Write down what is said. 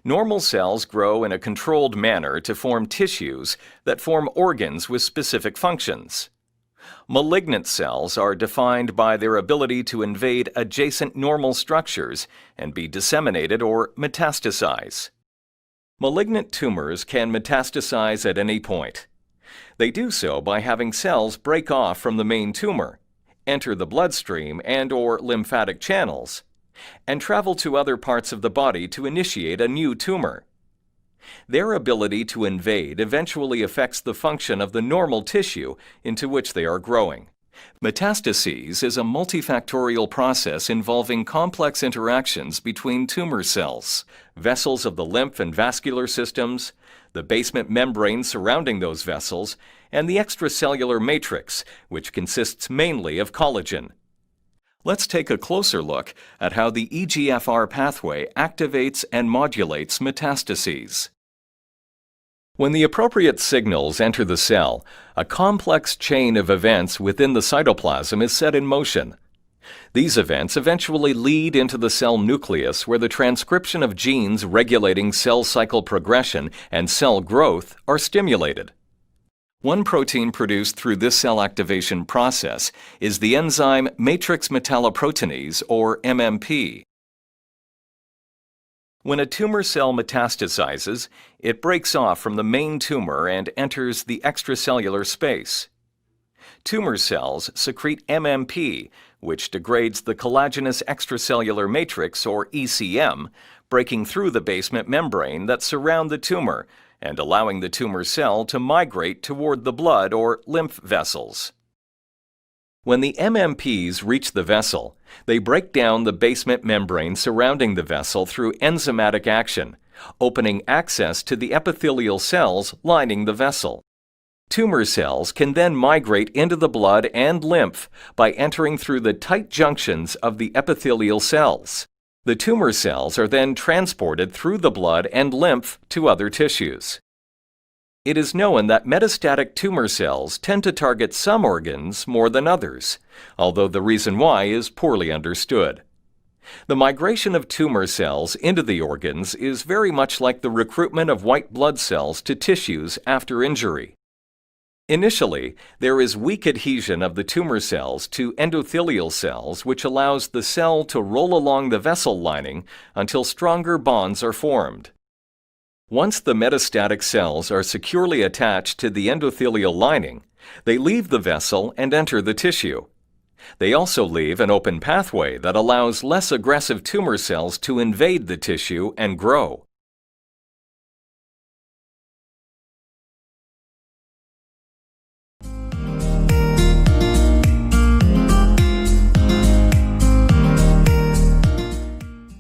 Normal cells grow in a controlled manner to form tissues that form organs with specific functions. Malignant cells are defined by their ability to invade adjacent normal structures and be disseminated or metastasize. Malignant tumors can metastasize at any point. They do so by having cells break off from the main tumor, enter the bloodstream and/or lymphatic channels, and travel to other parts of the body to initiate a new tumor. Their ability to invade eventually affects the function of the normal tissue into which they are growing. Metastases is a multifactorial process involving complex interactions between tumor cells, vessels of the lymph and vascular systems, the basement membrane surrounding those vessels, and the extracellular matrix, which consists mainly of collagen. Let's take a closer look at how the EGFR pathway activates and modulates metastases. When the appropriate signals enter the cell, a complex chain of events within the cytoplasm is set in motion. These events eventually lead into the cell nucleus, where the transcription of genes regulating cell cycle progression and cell growth are stimulated. One protein produced through this cell activation process is the enzyme matrix metalloproteinase, or MMP. When a tumor cell metastasizes, it breaks off from the main tumor and enters the extracellular space. Tumor cells secrete MMP, which degrades the collagenous extracellular matrix, or ECM, breaking through the basement membrane that surround the tumor and allowing the tumor cell to migrate toward the blood or lymph vessels. When the MMPs reach the vessel, they break down the basement membrane surrounding the vessel through enzymatic action, opening access to the epithelial cells lining the vessel. Tumor cells can then migrate into the blood and lymph by entering through the tight junctions of the epithelial cells. The tumor cells are then transported through the blood and lymph to other tissues. It is known that metastatic tumor cells tend to target some organs more than others, although the reason why is poorly understood. The migration of tumor cells into the organs is very much like the recruitment of white blood cells to tissues after injury. Initially, there is weak adhesion of the tumor cells to endothelial cells, which allows the cell to roll along the vessel lining until stronger bonds are formed. Once the metastatic cells are securely attached to the endothelial lining, they leave the vessel and enter the tissue. They also leave an open pathway that allows less aggressive tumor cells to invade the tissue and grow.